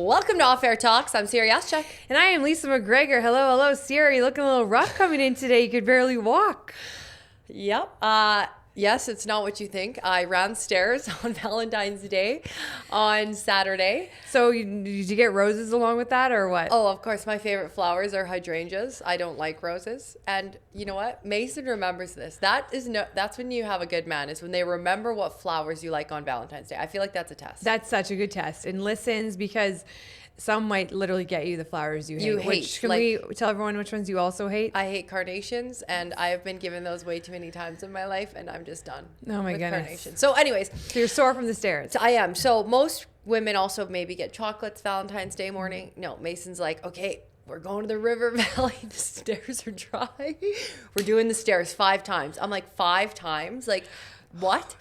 Welcome to Off Air Talks. I'm Ciara Yaschek. And I am Lisa McGregor. Hello, Ciara. You're looking a little rough coming in today. You could barely walk. Yep. Yes, it's not what you think. I ran stairs on Valentine's Day on Saturday. So did you get roses along with that or what? Oh, of course. My favorite flowers are hydrangeas. I don't like roses. And you know what? Mason remembers this. That's when you have a good man, is when they remember what flowers you like on Valentine's Day. I feel like that's a test. That's such a good test. And listens, because some might literally get you the flowers you hate. Can we tell everyone which ones you also hate? I hate carnations, and I have been given those way too many times in my life, and I'm just done. Oh my goodness. Carnations. So anyways. So you're sore from the stairs. I am. So most women also maybe get chocolates Valentine's Day morning. No, Mason's like, okay, we're going to the river valley. The stairs are dry. We're doing the stairs 5 times. I'm like, 5 times? Like, what?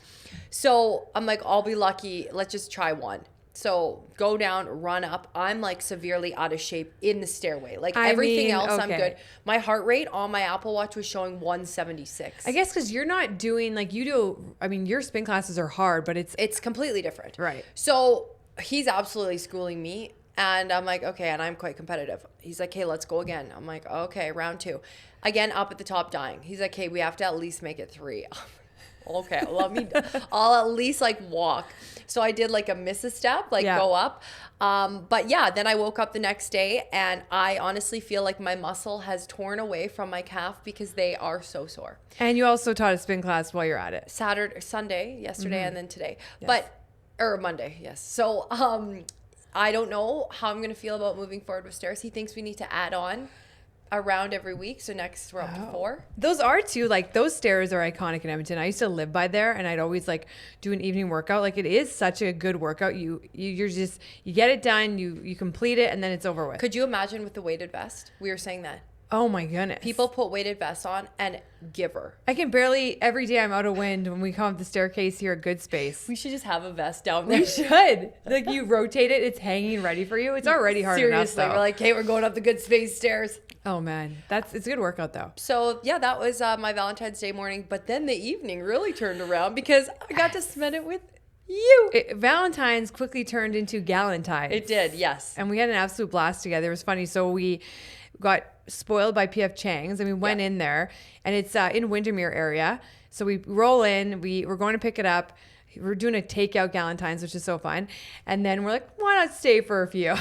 So I'm like, I'll be lucky. Let's just try one. So go down, run up. I'm like severely out of shape in the stairway. Like everything else, okay. I'm good. My heart rate on my Apple Watch was showing 176. I guess because you're not doing like you do. I mean, your spin classes are hard, but it's completely different. Right. So he's absolutely schooling me. And I'm like, okay, and I'm quite competitive. He's like, hey, let's go again. I'm like, okay, round 2. Again, up at the top dying. He's like, hey, we have to at least make it 3. Okay, I'll at least like walk. So I did like a miss a step, go up. But yeah, then I woke up the next day and I honestly feel like my muscle has torn away from my calf because they are so sore. And you also taught a spin class while you're at it. Sunday, yesterday, and then today. Yes. Or Monday, yes. So I don't know how I'm going to feel about moving forward with stairs. He thinks we need to add on around every week, so next we're up to 4. Those are too, like those stairs are iconic in Edmonton. I used to live by there and I'd always like do an evening workout. Like it is such a good workout. You get it done, you complete it, and then it's over with. Could you imagine with the weighted vest? We were saying that. Oh my goodness. People put weighted vests on and give her. I can barely, every day I'm out of wind when we come up the staircase here at Good Space. We should just have a vest down there. We should. Like you rotate it, it's hanging ready for you. It's already hard enough. Seriously, we're like, hey, we're going up the Good Space stairs. Oh man, it's a good workout though. So yeah, that was my Valentine's Day morning. But then the evening really turned around because I got to spend it with you. Valentine's quickly turned into Gallentine. It did, yes. And we had an absolute blast together. It was funny. So we got spoiled by PF Chang's and we went in there, and it's in Windermere area. So we roll in, we're going to pick it up. We're doing a takeout Galentine's, which is so fun. And then we're like, why not stay for a few?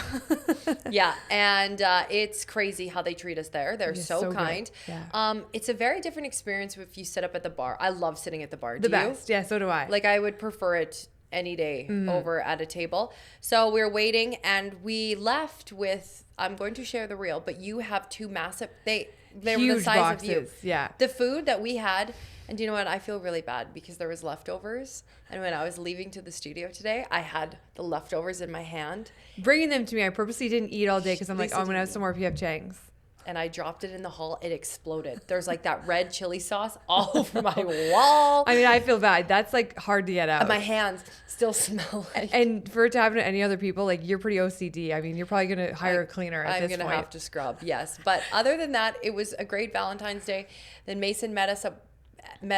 Yeah. And it's crazy how they treat us there. They're so kind. Yeah. It's a very different experience if you sit up at the bar. I love sitting at the bar. The best. Yeah, so do I. Like I would prefer it any day over at a table. So we're waiting and we left with, I'm going to share the reel, but you have 2 massive, they were the size boxes. of you. Yeah. The food that we had, and you know what? I feel really bad because there was leftovers. And when I was leaving to the studio today, I had the leftovers in my hand. Bringing them to me, I purposely didn't eat all day because I'm Lisa like, I'm going to have some more PF Chang's. And I dropped it in the hall. It exploded. There's like that red chili sauce all over my wall. I mean, I feel bad. That's like hard to get out. And my hands still smell like. And for it to happen to any other people, like you're pretty OCD. I mean, you're probably going to hire a cleaner at this point. I'm going to have to scrub, yes. But other than that, it was a great Valentine's Day. Then Mason met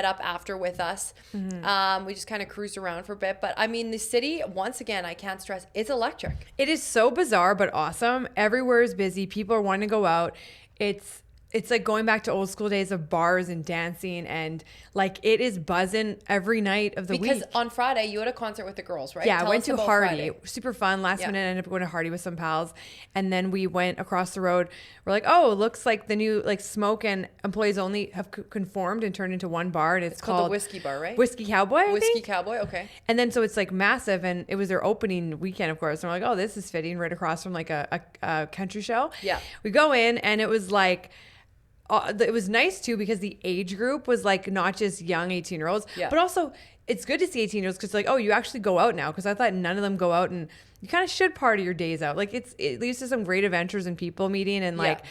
up after with us. We just kind of cruised around for a bit. But I mean, the city, once again, I can't stress, it's electric. It is so bizarre, but awesome. Everywhere is busy. People are wanting to go out. It's like going back to old school days of bars and dancing, and like it is buzzing every night of the week. Because on Friday you had a concert with the girls, right? Yeah, I went to Hardy. Friday. Super fun. Last minute I ended up going to Hardy with some pals, and then we went across the road. We're like, oh, it looks like the new like Smoke and Employees Only have conformed and turned into one bar, and it's called the Whiskey Bar, right? Whiskey Cowboy. Whiskey Cowboy, okay. And then so it's like massive, and it was their opening weekend, of course. And we're like, oh, this is fitting, right across from like a country show. Yeah. We go in, and it was like. It was nice too because the age group was like not just young 18-year-olds, but also it's good to see 18-year-olds because like, oh, you actually go out now, because I thought none of them go out, and you kind of should party your days out. Like it leads to some great adventures and people meeting, and like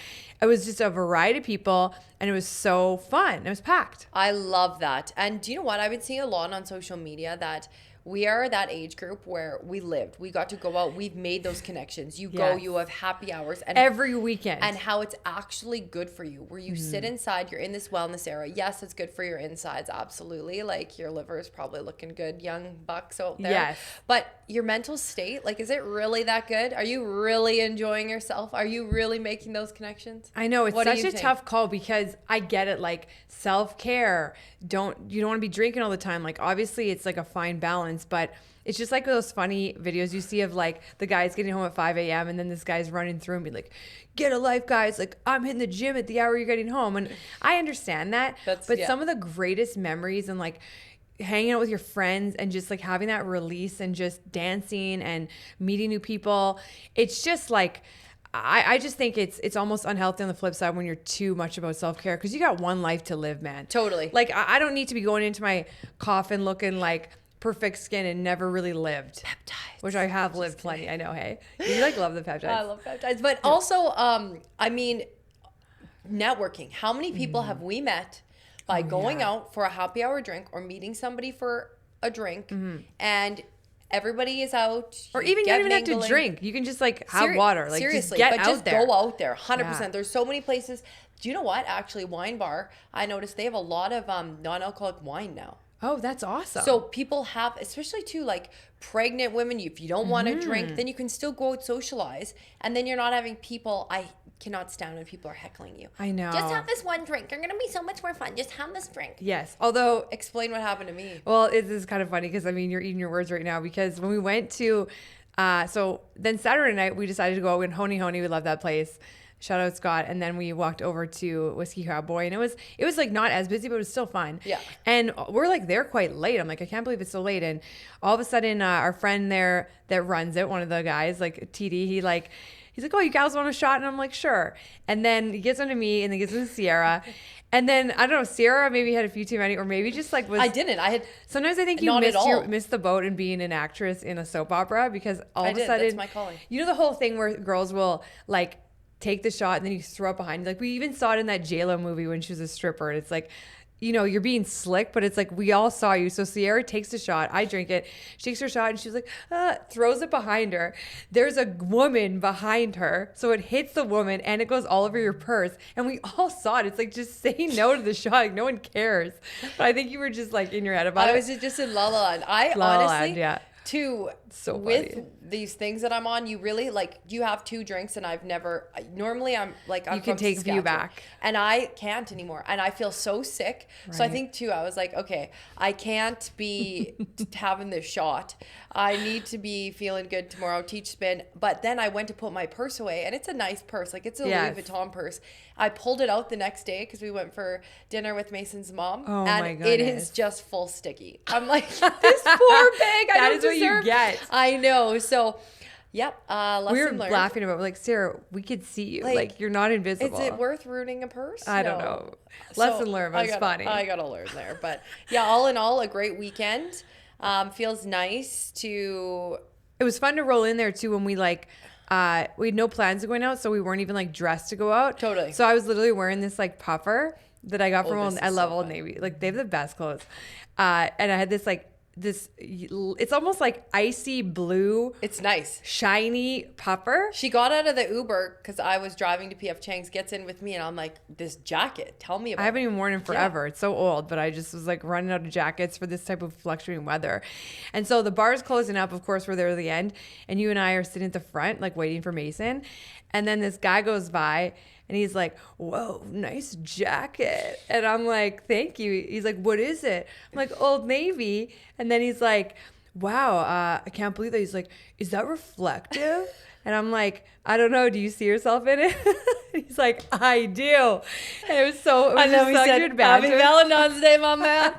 it was just a variety of people, and it was so fun. It was packed. I love that. And do you know what? I've been seeing a lot on social media that we are that age group where we lived. We got to go out. We've made those connections. You go, you have happy hours. And every weekend. And how it's actually good for you. Where you sit inside, you're in this wellness era. Yes, it's good for your insides, absolutely. Like your liver is probably looking good, young bucks out there. Yes. But your mental state, like, is it really that good? Are you really enjoying yourself? Are you really making those connections? I know, it's such a tough call because I get it. Like, self-care, you don't want to be drinking all the time. Like, obviously it's like a fine balance, but it's just like those funny videos you see of like the guys getting home at 5 a.m. and then this guy's running through and be like, get a life, guys. Like, I'm hitting the gym at the hour you're getting home. And I understand that. But some of the greatest memories and like hanging out with your friends and just like having that release and just dancing and meeting new people, it's just like, I just think it's almost unhealthy on the flip side when you're too much about self-care, because you got one life to live, man. Totally. Like, I don't need to be going into my coffin looking like perfect skin and never really lived. Peptides. Which I have lived plenty. I know, hey. You like love the peptides. I love peptides. But also, I mean, networking. How many people have we met by going out for a happy hour drink or meeting somebody for a drink and everybody is out. Or even you don't even have to drink. You can just like have water. Like, seriously, just get out there. Go out there. 100%. Yeah. There's so many places. Do you know what? Actually, Wine Bar, I noticed they have a lot of non-alcoholic wine now. Oh, that's awesome. So people have, especially too, like pregnant women, if you don't want to drink, then you can still go out socialize. And then you're not having people, I cannot stand when people are heckling you. I know. Just have this one drink. You're going to be so much more fun. Just have this drink. Yes. Although. Explain what happened to me. Well, it is kind of funny because, I mean, you're eating your words right now, because when we went to, so then Saturday night, we decided to go out in Honey Honey. We love that place. Shout out Scott. And then we walked over to Whiskey Cowboy, and it was like not as busy, but it was still fun. Yeah. And we're like there quite late. I'm like, I can't believe it's so late. And all of a sudden, our friend there that runs it, one of the guys, like TD, he's like, oh, you guys want a shot? And I'm like, sure. And then he gets onto me and then gets into Ciara. And then, I don't know, Ciara maybe had a few too many, or maybe just like was... I didn't. I had... Sometimes I think you missed the boat in being an actress in a soap opera, because all of a sudden... That's my calling. You know the whole thing where girls will like take the shot and then you throw it behind you? Like, we even saw it in that J-Lo movie when she was a stripper. And it's like, you know, you're being slick, but it's like, we all saw you. So Ciara takes the shot. I drink it. She takes her shot and she's like, throws it behind her. There's a woman behind her. So it hits the woman and it goes all over your purse. And we all saw it. It's like, just say no to the shot. Like, no one cares. But I think you were just like in your head about it. I was just in La La Land. Honestly, yeah. So with these things that I'm on, you really like, you have 2 drinks and I've never, normally I'm like, I'm you can take a few back and I can't anymore. And I feel so sick. Right. So I think too, I was like, okay, I can't be having this shot. I need to be feeling good tomorrow, teach spin. But then I went to put my purse away, and it's a nice purse. Like, it's a Louis Vuitton purse. I pulled it out the next day because we went for dinner with Mason's mom. Oh, and my goodness. It is just full sticky. I'm like, this poor bag. That is what you get. I know. So, yep. We were laughing about, like, Ciara, we could see you. Like, you're not invisible. Is it worth ruining a purse? I don't know. Lesson learned, but it's funny. I got to learn there. But yeah, all in all, a great weekend. Feels nice to... It was fun to roll in there too when we like... we had no plans of going out, so we weren't even like dressed to go out. Totally. So I was literally wearing this like puffer that I got from I love so Old Navy. Like, they have the best clothes. And I had this like it's almost like icy blue. It's nice. Shiny puffer. She got out of the Uber because I was driving to PF Chang's, gets in with me, and I'm like, this jacket, tell me about it. I haven't even worn it forever. Yeah. It's so old, but I just was like running out of jackets for this type of fluctuating weather. And so the bar's closing up, of course, we're there at the end, and you and I are sitting at the front, like waiting for Mason. And then this guy goes by and he's like, whoa, nice jacket. And I'm like, thank you. He's like, what is it? I'm like, Old Navy. And then he's like, wow, I can't believe that. He's like, is that reflective? And I'm like, I don't know. Do you see yourself in it? He's like, I do. And it was so, it was just such good banter. Happy Valentine's Day, my man.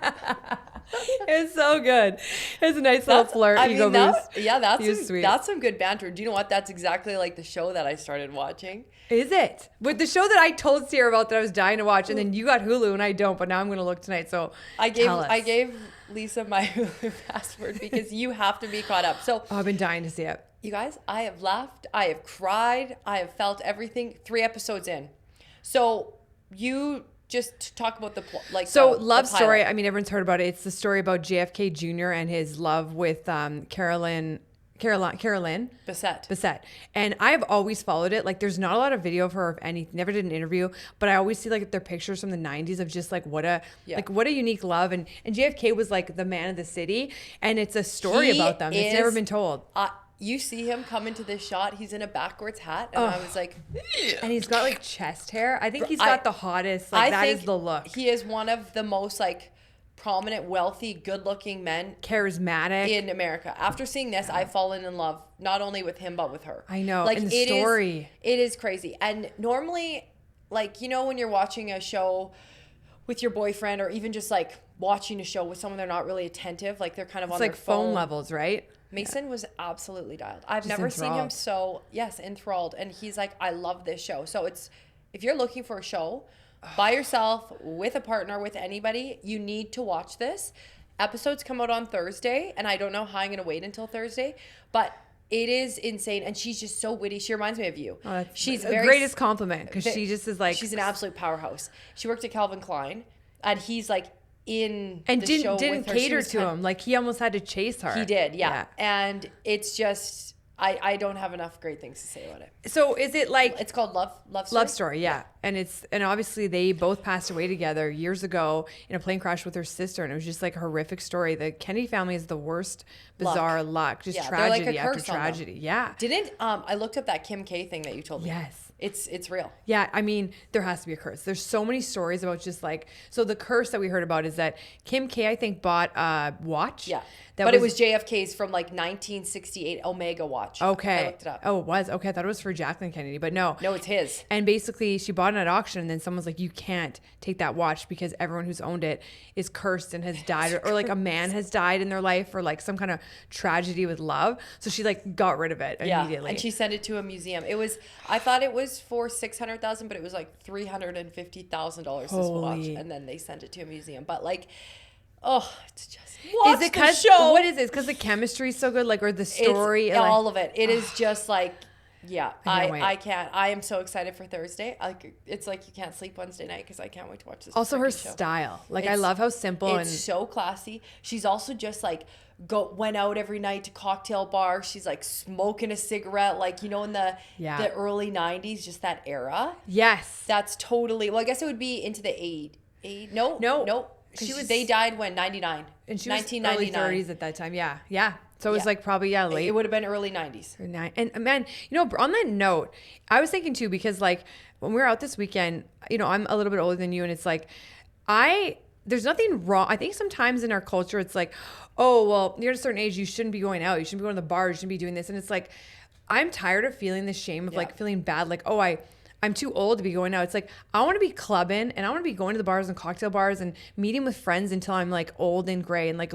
It was so good. It was a nice little flirt. Ego boost. Yeah, that's some good banter. Do you know what? That's exactly like the show that I started watching. Is it? With the show that I told Ciara about that I was dying to watch, and then you got Hulu and I don't, but now I'm going to look tonight. So I gave Lisa my Hulu password because you have to be caught up. So I've been dying to see it. You guys, I have laughed, I have cried, I have felt everything. 3 episodes in. So you just to talk about the love story. I mean, everyone's heard about it. It's the story about JFK Jr. and his love with Carolyn Bessette. And I've always followed it. Like, there's not a lot of video of her of any, never did an interview, but I always see like their pictures from the 90s of just like what a unique love. And JFK was like the man of the city, and it's a story about them. It's never been told. You see him come into this shot. He's in a backwards hat, and I was like, and he's got like chest hair. I think he's got the hottest. Like, that is the look. He is one of the most like prominent, wealthy, good-looking men, charismatic in America. After seeing this, I've fallen in love not only with him but with her. I know. Like, and the story, it is crazy. And normally, like, you know, when you're watching a show with your boyfriend, or even just like watching a show with someone, they're not really attentive. Like, they're kind of on their phone levels, right? Mason was absolutely dialed. I've never seen him so, enthralled. And he's like, I love this show. So if you're looking for a show by yourself, with a partner, with anybody, you need to watch this. Episodes come out on Thursday, and I don't know how I'm going to wait until Thursday, but it is insane. And she's just so witty. She reminds me of you. She's the greatest compliment, because she just is like, she's an absolute powerhouse. She worked at Calvin Klein, and he's like, and didn't cater to him. Like, he almost had to chase her. He did, yeah. And it's just, I don't have enough great things to say about it. So is it like, it's called Love Story? Love Story, yeah. And obviously they both passed away together years ago in a plane crash with her sister, and it was just like a horrific story. The Kennedy family is the worst bizarre luck. Just tragedy like after tragedy. Yeah. I looked up that Kim K thing that you told me. Yes. It's real. Yeah, I mean, there has to be a curse. There's so many stories about just like, so the curse that we heard about is that Kim K, I think, bought a watch. Yeah. It was JFK's from like 1968 Omega watch. Okay. I looked it up. Oh, it was? Okay, I thought it was for Jacqueline Kennedy, but no. No, it's his. And basically, she bought it at auction, and then someone's like, you can't take that watch because everyone who's owned it is cursed and has died, or like a man has died in their life, or like some kind of tragedy with love. So she like got rid of it immediately. And she sent it to a museum. I thought it was for $600,000, but it was like $350,000 this watch, and then they sent it to a museum. But like, it's just is it because what is it? Because the chemistry is so good, like, or the story, it's, all of it. It is just like, I can't. I am so excited for Thursday. Like, it's like you can't sleep Wednesday night because I can't wait to watch this. Also, her style, like, I love how simple it's so classy. She's also just like went out every night to cocktail bar. She's like smoking a cigarette, like, you know, in the early 90s, just that era. Yes, that's totally. Well, I guess it would be into the no. They died when 99, and she was early 30s at that time. Yeah. So it was like probably late. It would have been early 90s. And man, you know, on that note, I was thinking too, because like when we were out this weekend, you know, I'm a little bit older than you, and it's like there's nothing wrong. I think sometimes in our culture, it's like, oh, well, you're at a certain age, you shouldn't be going out, you shouldn't be going to the bar, you shouldn't be doing this, and it's like, I'm tired of feeling the shame of like feeling bad, like, oh, I'm too old to be going out. It's like, I want to be clubbing, and I want to be going to the bars and cocktail bars and meeting with friends until I'm like old and gray and like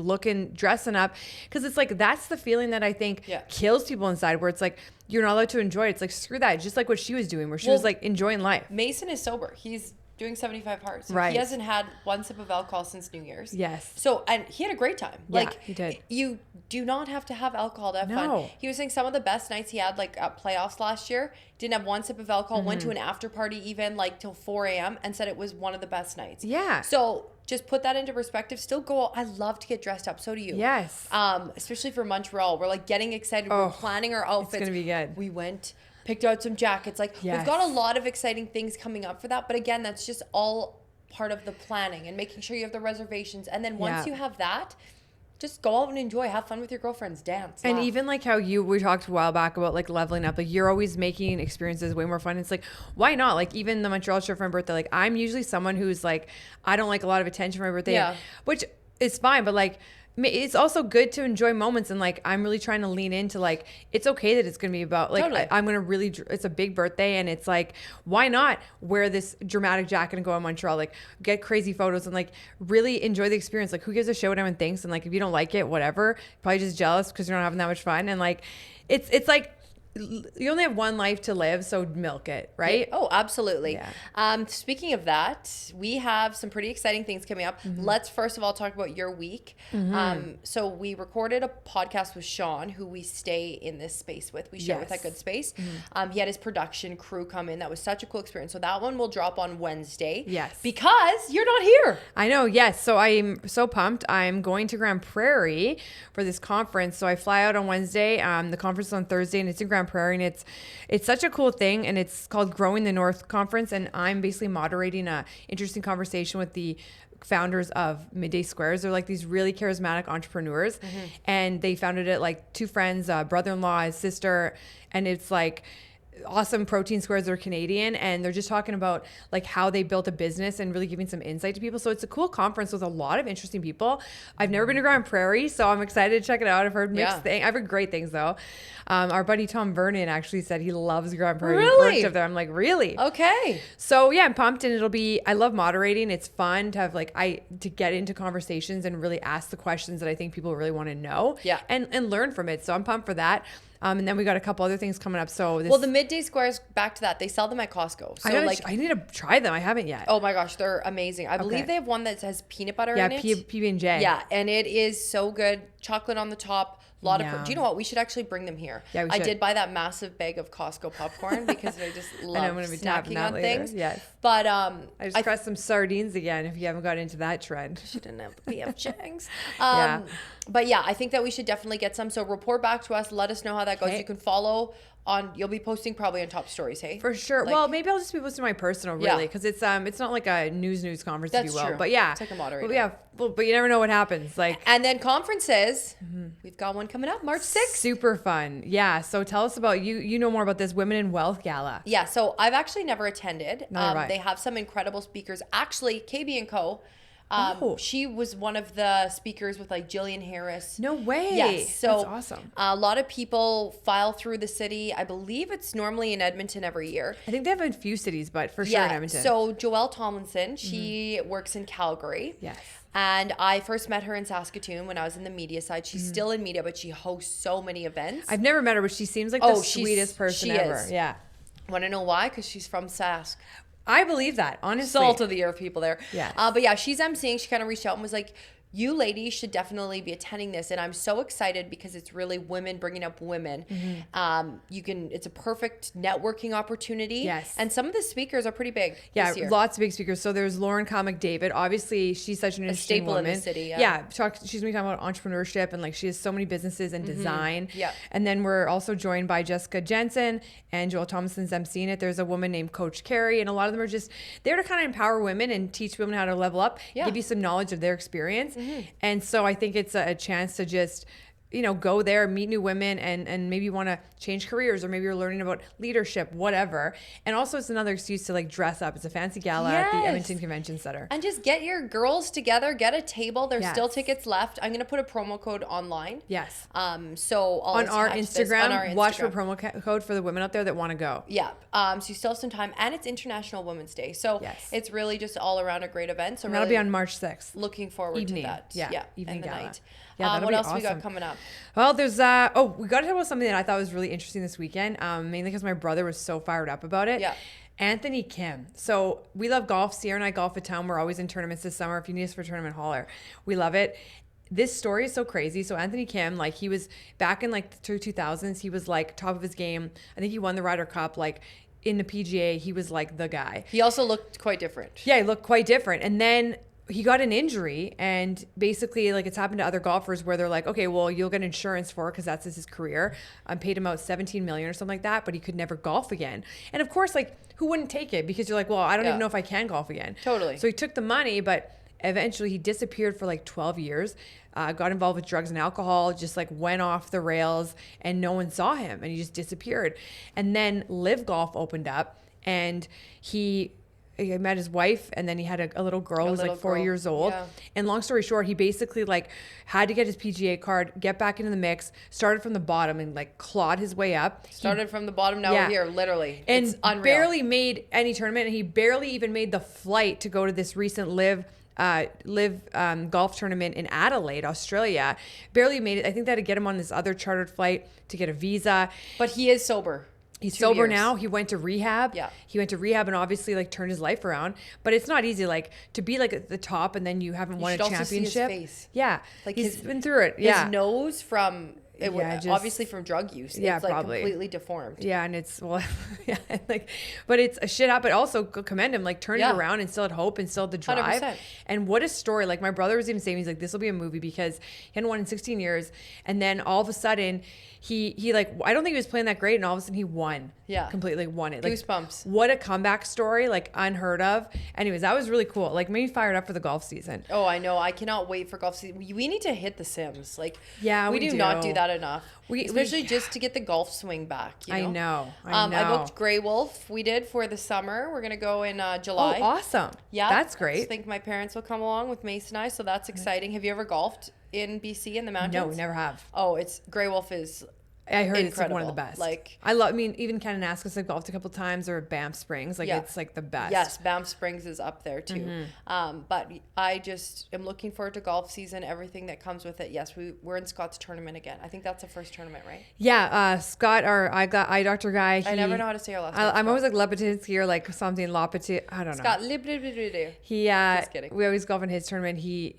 dressing up. Cause it's like, that's the feeling that I think kills people inside, where it's like, you're not allowed to enjoy it. It's like, screw that. Just like what she was doing, where she was like enjoying life. Mason is sober. He's doing 75 hard. So right. He hasn't had one sip of alcohol since New Year's. Yes. So, and he had a great time. Yeah, like, he did. You do not have to have alcohol to have fun. He was saying some of the best nights he had, like at playoffs last year, didn't have one sip of alcohol, went to an after party even like till 4 a.m. and said it was one of the best nights. Yeah. So just put that into perspective. Still go out. I love to get dressed up. So do you. Yes. Especially for Montreal. We're like getting excited. We're planning our outfits. It's going to be good. We picked out some jackets. Like we've got a lot of exciting things coming up for that. But again, that's just all part of the planning and making sure you have the reservations. And then once you have that, just go out and enjoy, have fun with your girlfriends, dance, and laugh. even like how we talked a while back about like leveling up, like you're always making experiences way more fun. It's like, why not? Like even the Montreal trip for my birthday, like I'm usually someone who's like, I don't like a lot of attention for my birthday, which is fine, but like it's also good to enjoy moments, and like I'm really trying to lean into like, it's okay that it's gonna be about like I'm gonna really, it's a big birthday, and it's like, why not wear this dramatic jacket and go to Montreal, like get crazy photos and like really enjoy the experience. Like who gives a shit what everyone thinks, and like if you don't like it, whatever, probably just jealous because you're not having that much fun. And like it's like you only have one life to live, so milk it, right? Oh, absolutely. Yeah. Speaking of that, we have some pretty exciting things coming up. Let's first of all talk about your week. So we recorded a podcast with Sean, who we stay in this space with. We share with that good space. He had his production crew come in. That was such a cool experience. So that one will drop on Wednesday. Yes. Because you're not here. I know, yes. So I'm so pumped. I'm going to Grand Prairie for this conference. So I fly out on Wednesday. The conference is on Thursday, and it's in Grand Prairie, and it's such a cool thing, and it's called Growing the North Conference, and I'm basically moderating a interesting conversation with the founders of Midday Squares. They're like these really charismatic entrepreneurs, and they founded it like two friends, brother-in-law, his sister, and it's like awesome protein squares that are Canadian, and they're just talking about like how they built a business and really giving some insight to people. So it's a cool conference with a lot of interesting people. I've never been to Grand Prairie, so I'm excited to check it out. I've heard mixed things. I've heard great things though. Our buddy Tom Vernon actually said he loves Grand Prairie. Really? Worked up there. I'm like, really? Okay. So yeah, I'm pumped, and I love moderating. It's fun to have to get into conversations and really ask the questions that I think people really want to know. Yeah. And learn from it. So I'm pumped for that. And then we got a couple other things coming up. So Well, the Midday Squares, back to that, they sell them at Costco. So I need to try them. I haven't yet. Oh my gosh, they're amazing. I believe they have one that has peanut butter in it. PB&J. Yeah, and it is so good. Chocolate on the top. A lot of. Do you know what? We should actually bring them here. Yeah, we I should. did buy that massive bag of Costco popcorn because I just love snacking on later. things. Yes. But I just pressed some sardines again. If you haven't got into that trend, shouldn't have PF Chang's. Yeah. But yeah, I think that we should definitely get some. So report back to us. Let us know how that goes. Okay. You can follow on. You'll be posting probably on top stories. Hey. For sure. Well, maybe I'll just be posting my personal, really, because it's not like a news conference, if you will. True. But yeah, it's like a moderator. But yeah, but you never know what happens. And then conferences. We've got one coming up March 6th. Super fun. Yeah. So tell us about you. You know more about this Women in Wealth Gala. Yeah. So I've actually never attended. Right. They have some incredible speakers. Actually, KB and Co. She was one of the speakers with like Jillian Harris. No way. Yes. So that's awesome. A lot of people file through the city. I believe it's normally in Edmonton every year. I think they have a few cities, but for sure in Edmonton. So Joelle Tomlinson, she works in Calgary. Yes. And I first met her in Saskatoon when I was in the media side. She's still in media, but she hosts so many events. I've never met her, but she seems like the sweetest person ever. Yeah. Want to know why? Because she's from Sask. I believe that, honestly. Salt of the earth people there. Yeah. But yeah, she's emceeing. She kind of reached out and was like, you ladies should definitely be attending this. And I'm so excited because it's really women bringing up women. It's a perfect networking opportunity. Yes. And some of the speakers are pretty big this year. Lots of big speakers. So there's Lauren McDavid. Obviously, she's such an interesting staple woman. in the city. She's going to be talking about entrepreneurship, and like she has so many businesses and design. Yeah. And then we're also joined by Jessica Jensen and Joel Thompson's emceeing it. There's a woman named Coach Carrie, and a lot of them are just there to kind of empower women and teach women how to level up, give you some knowledge of their experience. And so I think it's a chance to just, go there, meet new women, and maybe want to change careers, or maybe you're learning about leadership, whatever. And also it's another excuse to like dress up. It's a fancy gala at the Edmonton Convention Center. And just get your girls together, get a table. There's still tickets left. I'm going to put a promo code online. Yes. So I'll on our Instagram, watch for Instagram. promo code for the women out there that want to go. Yeah. So you still have some time, and it's International Women's Day. So it's really just all around a great event. So and that'll be on March 6th. Looking forward to that. Yeah. Evening and the gala. night. Yeah, what else awesome. we got coming up? Well, there's we got to talk about something that I thought was really interesting this weekend, mainly because my brother was so fired up about it. Yeah. Anthony Kim. So we love golf. Ciara and I golf a ton. We're always in tournaments this summer. If you need us for a tournament, holler. We love it. This story is so crazy. So Anthony Kim, like he was back in like the 2000s, he was like top of his game. I think he won the Ryder Cup. Like in the PGA, he was like the guy. He also looked quite different. Yeah, he looked quite different. And then he got an injury, and basically like it's happened to other golfers where they're like, okay, well, you'll get insurance for it because that's his career. Paid him out $17 million or something like that, but he could never golf again. And of course, like who wouldn't take it? Because you're like, well, I don't even know if I can golf again. Totally. So he took the money, but eventually he disappeared for like 12 years, got involved with drugs and alcohol, just like went off the rails, and no one saw him, and he just disappeared. And then Live Golf opened up, and he met his wife, and then he had a little girl who was like 4 years old. Yeah. And long story short, he basically like had to get his PGA card, get back into the mix, started from the bottom and like clawed his way up. Started from the bottom, now we're here, literally. And it's unreal. barely made any tournament, and he barely even made the flight to go to this recent Live live golf tournament in Adelaide, Australia. Barely made it. I think they had to get him on this other chartered flight to get a visa. But he is sober. He's sober now. He went to rehab. Yeah. He went to rehab and obviously like turned his life around. But it's not easy, like to be like at the top and then you haven't won a championship. See his face. Yeah. Like he's been through it. Yeah. His nose from obviously from drug use. Yeah, it's like probably completely deformed. Yeah, and it's like, but it's a shit up. But also commend him, like turned it around and still had hope and still had the drive. 100%. And what a story! Like my brother was even saying, he's like, this will be a movie because he hadn't won in 16 years, and then all of a sudden he like I don't think he was playing that great, and all of a sudden he won. Yeah, completely won it. Like, goosebumps. What a comeback story! Like unheard of. Anyways, that was really cool. Like made me fired up for the golf season. Oh, I know. I cannot wait for golf season. We need to hit the Sims. Like we do not do that enough. Especially just to get the golf swing back. You know? I know. I booked Grey Wolf. We did for the summer. We're gonna go in July. Oh, awesome! Yeah, that's great. I think my parents will come along with Mace and I, so that's exciting. Have you ever golfed in BC in the mountains? No, we never have. Oh, Grey Wolf is. I heard incredible. It's like one of the best. Like I mean, even Kananaskis, I've golfed a couple times, or Banff Springs. Like it's like the best. Yes, Banff Springs is up there too. But I just am looking forward to golf season, everything that comes with it. Yes, we're in Scott's tournament again. I think that's the first tournament, right? Yeah, Scott, our eye doctor guy. I never know how to say your last name. I'm always like Lepetinsky or like something Lopetit. I don't know. Scott He just kidding. We always golf in his tournament. He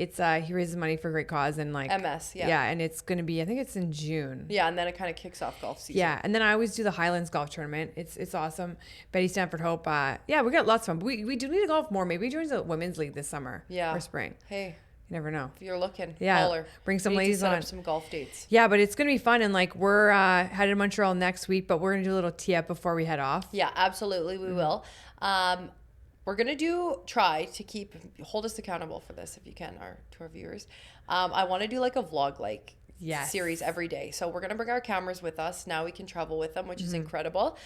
raises money for a great cause and like MS. Yeah, and it's gonna be, I think it's in June. Yeah, and then it kind of kicks off golf season. Yeah, and then I always do the Highlands Golf Tournament. It's awesome. Betty Stanford Hope. Yeah, we got lots of fun. We do need to golf more. Maybe join the women's league this summer. Yeah. Or spring. Hey. You never know. If you're looking, yeah, bring some ladies on. Some golf dates. Yeah, but it's gonna be fun, and like we're headed to Montreal next week, but we're gonna do a little tee up before we head off. Yeah, absolutely, we will. We're gonna try to hold us accountable for this if you can, to our viewers. I want to do like a vlog series every day. So we're going to bring our cameras with us. Now we can travel with them, which is incredible.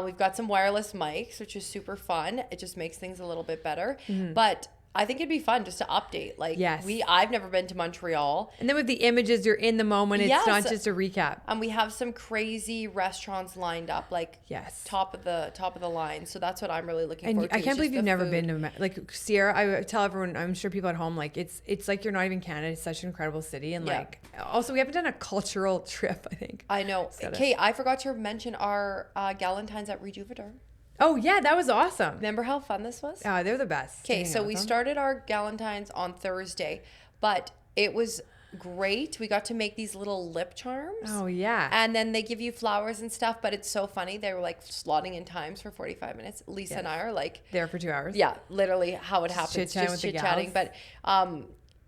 We've got some wireless mics, which is super fun. It just makes things a little bit better. But I think it'd be fun just to update. Like I've never been to Montreal. And then with the images, you're in the moment. It's not just a recap. And we have some crazy restaurants lined up, like top of the line. So that's what I'm really looking forward to. I can't believe you've never been to like Ciara. I tell everyone, I'm sure people at home, like it's like you're not even Canada. It's such an incredible city, and like also we haven't done a cultural trip. I think I know. Okay, I forgot to mention our Gallentines at Rejuvenator. Oh, yeah, that was awesome. Remember how fun this was? They're the best. Okay, so we started our Gallentines on Thursday, but it was great. We got to make these little lip charms. Oh, yeah. And then they give you flowers and stuff, but it's so funny. They were like slotting in times for 45 minutes. Lisa and I are like... there for 2 hours. Yeah, literally how it happens. Chit-chatting with the gals. Chit-chatting, but...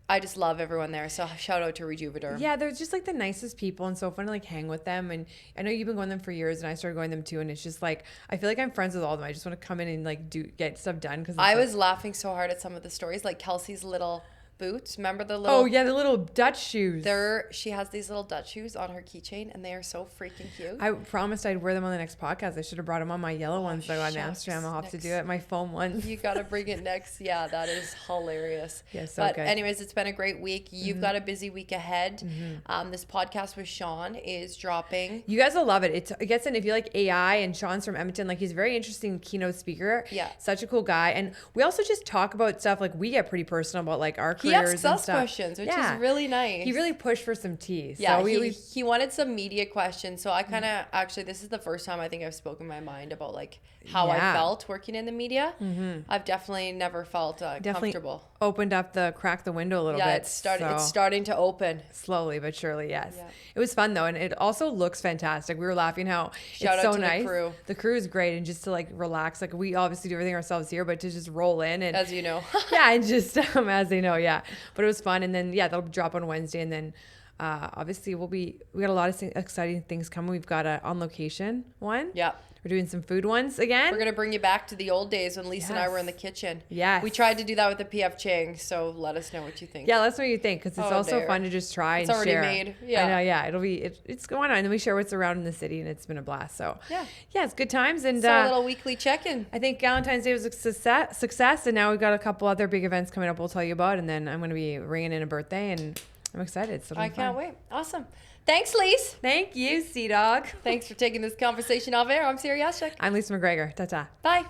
I just love everyone there. So shout out to Rejuvenator. Yeah, they're just like the nicest people and so fun to like hang with them. And I know you've been going them for years and I started going them too. And it's just like, I feel like I'm friends with all of them. I just want to come in and like get stuff done. Cause I was laughing so hard at some of the stories, like Kelsey's little boots. Remember the little... Oh, yeah, the little Dutch shoes. She has these little Dutch shoes on her keychain, and they are so freaking cute. I promised I'd wear them on the next podcast. I should have brought them on my yellow ones that I got in Amsterdam. I'll have to do it. My foam ones. You got to bring it next. Yeah, that is hilarious. Yeah, so but good. Anyways, it's been a great week. You've got a busy week ahead. This podcast with Sean is dropping. You guys will love it. It gets in if you like AI, and Sean's from Edmonton. Like, he's a very interesting keynote speaker. Yeah. Such a cool guy. And we also just talk about stuff, like we get pretty personal about like our careers and stuff. Questions, which is really nice. He really pushed for some tea. Yeah, so he wanted some media questions. So I kind of actually, this is the first time I think I've spoken my mind about like how I felt working in the media. I've definitely never felt comfortable. Opened up cracked the window a little bit. Yeah, it's starting to open slowly but surely. Yes, it was fun though, and it also looks fantastic. We were laughing how it's so nice. The crew is great, and just to like relax. Like we obviously do everything ourselves here, but to just roll in and as you know, and just as they know, But it was fun, and then that'll drop on Wednesday, and then obviously we got a lot of exciting things coming. We've got a on location one. Yeah. We're doing some food ones again. We're going to bring you back to the old days when Lisa and I were in the kitchen. Yes. We tried to do that with the PF Chang, so let us know what you think. Yeah, let us know what you think, because it's also fun to just try and share. It's already made. Yeah. I know, yeah. It's going on, and then we share what's around in the city, and it's been a blast. So, yeah, it's good times. And so a little weekly check-in. I think Galentine's Day was a success, and now we've got a couple other big events coming up we'll tell you about, and then I'm going to be ringing in a birthday, and I'm excited. So I can't wait. Awesome. Thanks, Lise. Thank you, Sea Dog. Thanks for taking this conversation off air. I'm Ciara. I'm Lisa McGregor. Ta-ta. Bye.